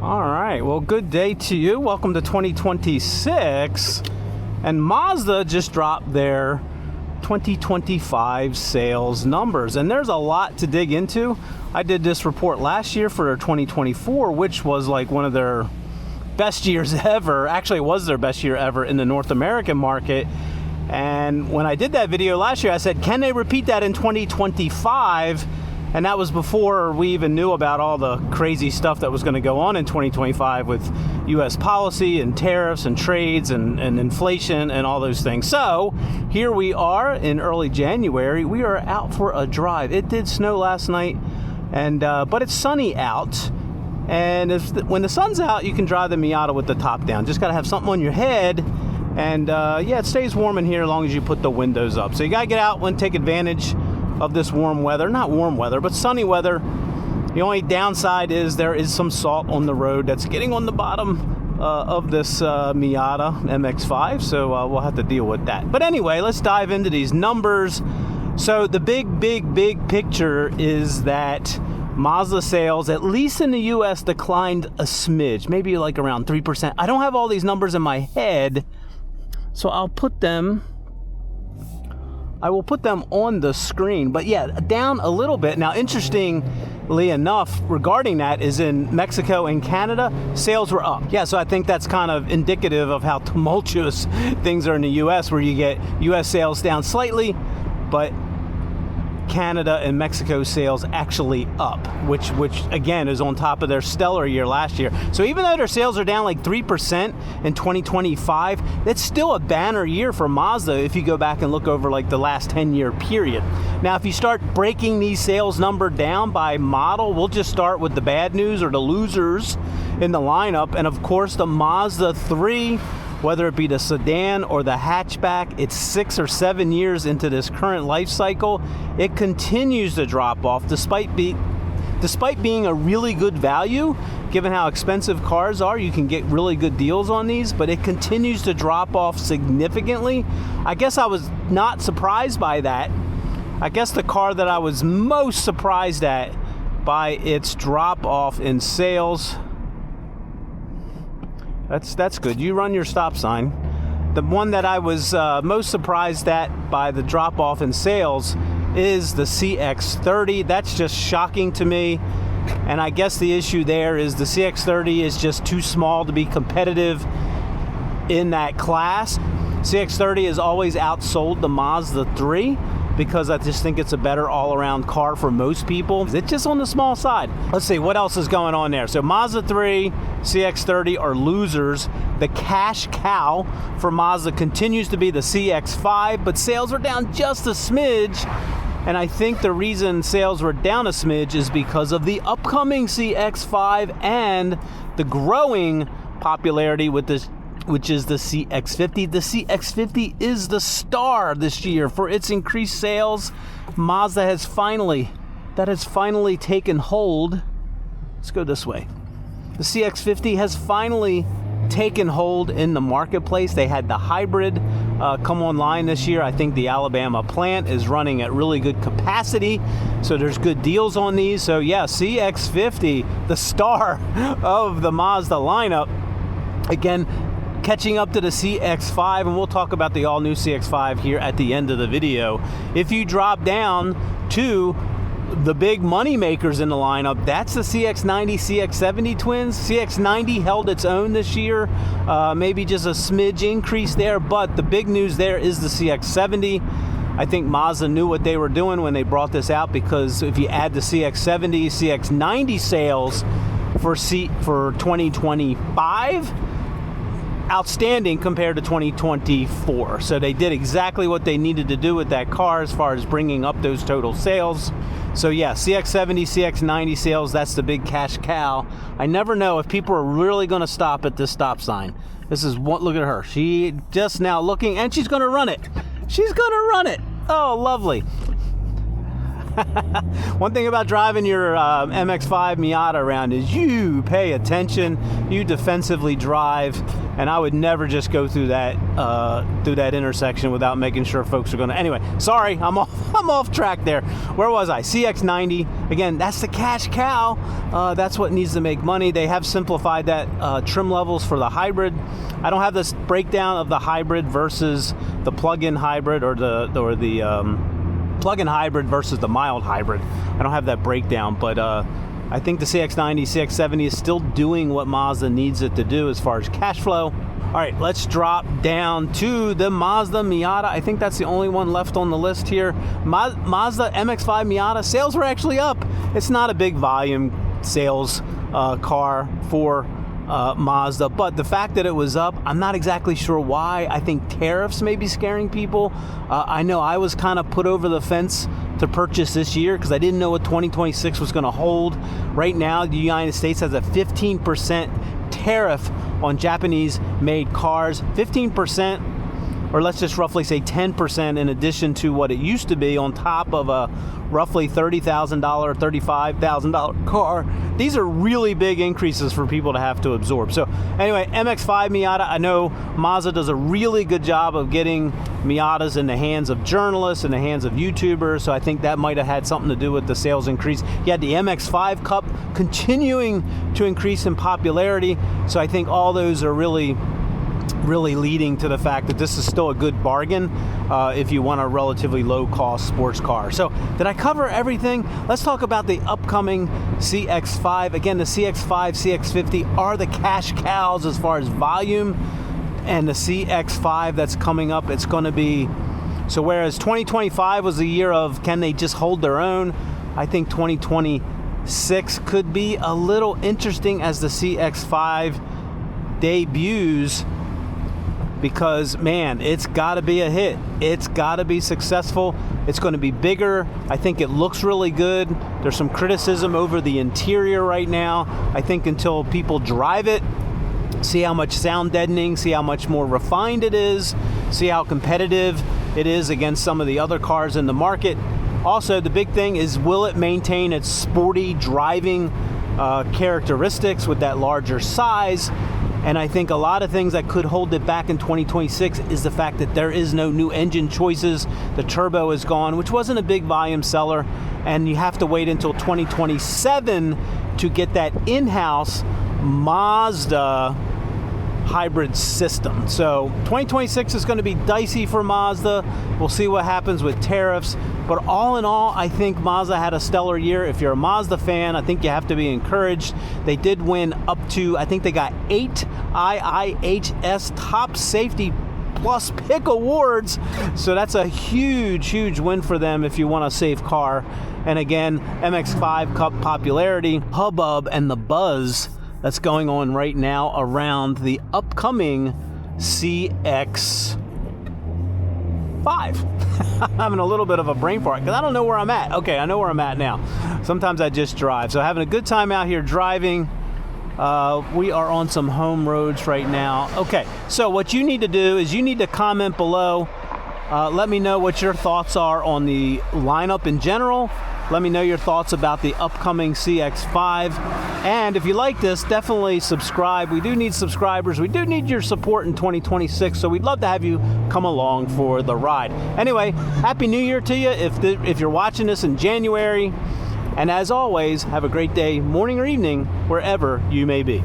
All right, well, good day to you. Welcome to 2026. And Mazda just dropped their 2025 sales numbers, and there's a lot to dig into. I did this report last year for their 2024, which was like one of their best years ever. Actually, it was their best year ever in the North American market. And when I did that video last year, I said, can they repeat that in 2025? And that was before we even knew about all the crazy stuff that was going to go on in 2025 with U.S. policy and tariffs and trades and inflation and all those things. So here we are in early January. We are out for a drive. It did snow last night, and but it's sunny out. And when the sun's out, you can drive the Miata with the top down. Just got to have something on your head. And yeah, it stays warm in here as long as you put the windows up. So you got to get out and take advantage of this warm weather. Not warm weather, but sunny weather. The only downside is there is some salt on the road that's getting on the bottom of this Miata MX-5. So we'll have to deal with that. But anyway, let's dive into these numbers. So the big picture is that Mazda sales, at least in the U.S., declined a smidge, maybe like around 3%. I don't have all these numbers in my head, so I will put them on the screen. But yeah, down a little bit. Now, interestingly enough, regarding that is in Mexico and Canada, sales were up. Yeah, so I think that's kind of indicative of how tumultuous things are in the U.S., where you get U.S. sales down slightly, but Canada and Mexico sales actually up, which again is on top of their stellar year last year. So even though their sales are down like 3% in 2025, it's still a banner year for Mazda if you go back and look over like the last 10-year period. Now, if you start breaking these sales number down by model, we'll just start with the bad news or the losers in the lineup. And of course, the Mazda 3, whether it be the sedan or the hatchback, it's 6 or 7 years into this current life cycle. It continues to drop off despite being a really good value. Given how expensive cars are, you can get really good deals on these, but it continues to drop off significantly. I guess I was not surprised by that. I guess the car that I was most surprised at by its drop off in sales, that's good. You run your stop sign. The one that I was most surprised at by the drop off in sales is the CX-30. That's just shocking to me. And I guess the issue there is the CX-30 is just too small to be competitive in that class. CX-30 has always outsold the Mazda 3 because I just think it's a better all-around car for most people. It's just on the small side. Let's see, what else is going on there? So Mazda 3, CX-30 are losers. The cash cow for Mazda continues to be the CX-5, but sales are down just a smidge. And I think the reason sales were down a smidge is because of the upcoming CX-5 and the growing popularity with this, which is the CX-50. The CX-50 is the star this year for its increased sales. Mazda has finally taken hold. Let's go this way. The CX-50 has finally taken hold in the marketplace. They had the hybrid come online this year. I think the Alabama plant is running at really good capacity, so there's good deals on these. So yeah, CX-50, the star of the Mazda lineup, again catching up to the CX-5, and we'll talk about the all-new CX-5 here at the end of the video. If you drop down to the big money makers in the lineup, that's the CX-90, CX-70 twins. CX-90 held its own this year, maybe just a smidge increase there, but the big news there is the CX-70. I think Mazda knew what they were doing when they brought this out, because if you add the CX-70, CX-90 sales for 2025, outstanding compared to 2024. So they did exactly what they needed to do with that car as far as bringing up those total sales. So yeah, CX-70, CX-90 sales, that's the big cash cow. I never know if people are really going to stop at this stop sign. This is what, look at her. She just now looking, and she's going to run it. She's going to run it. Oh, lovely. One thing about driving your MX-5 Miata around is you pay attention, you defensively drive, and I would never just go through that intersection without making sure folks are going to. Anyway, sorry, I'm off track there. Where was I? CX-90. Again, that's the cash cow. That's what needs to make money. They have simplified that trim levels for the hybrid. I don't have this breakdown of the hybrid versus the plug-in hybrid or the plug-in hybrid versus the mild hybrid. I don't have that breakdown, but I think the CX-90, CX-70 is still doing what Mazda needs it to do as far as cash flow. All right, let's drop down to the Mazda Miata. I think that's the only one left on the list here. Mazda MX-5 Miata sales were actually up. It's not a big volume sales car for Mazda, but the fact that it was up, I'm not exactly sure why. I think tariffs may be scaring people. I know I was kind of put over the fence to purchase this year because I didn't know what 2026 was going to hold. Right now, the United States has a 15% tariff on Japanese-made cars. 15%, or let's just roughly say 10% in addition to what it used to be on top of a roughly $30,000, $35,000 car. These are really big increases for people to have to absorb. So anyway, MX-5 Miata, I know Mazda does a really good job of getting Miatas in the hands of journalists, in the hands of YouTubers, so I think that might have had something to do with the sales increase. You had the MX-5 Cup continuing to increase in popularity, so I think all those are really leading to the fact that this is still a good bargain if you want a relatively low-cost sports car. So did I cover everything? Let's talk about the upcoming CX-5. Again, the CX-5, CX-50 are the cash cows as far as volume, and the CX-5 that's coming up, it's going to be, so whereas 2025 was a year of can they just hold their own, I think 2026 could be a little interesting as the CX-5 debuts, because man, it's got to be a hit. It's got to be successful. It's going to be bigger. I think it looks really good. There's some criticism over the interior right now. I think until people drive it, see how much sound deadening, see how much more refined it is, see how competitive it is against some of the other cars in the market. Also, the big thing is, will it maintain its sporty driving characteristics with that larger size? And I think a lot of things that could hold it back in 2026 is the fact that there is no new engine choices. The turbo is gone, which wasn't a big volume seller, and you have to wait until 2027 to get that in-house Mazda hybrid system. So 2026 is going to be dicey for Mazda. We'll see what happens with tariffs. But all in all, I think Mazda had a stellar year. If you're a Mazda fan, I think you have to be encouraged. They did win up to, I think they got 8 IIHS Top Safety Plus Pick Awards. So that's a huge, huge win for them if you want a safe car. And again, MX-5 Cup popularity, hubbub, and the buzz that's going on right now around the upcoming CX-5. I'm having a little bit of a brain fart because I don't know where I'm at. Okay, I know where I'm at now. Sometimes I just drive. So having a good time out here driving. We are on some home roads right now. Okay, so what you need to do is you need to comment below. Let me know what your thoughts are on the lineup in general. Let me know your thoughts about the upcoming CX-5. And if you like this, definitely subscribe. We do need subscribers. We do need your support in 2026, so we'd love to have you come along for the ride. Anyway, Happy New Year to you if you're watching this in January. And as always, have a great day, morning or evening, wherever you may be.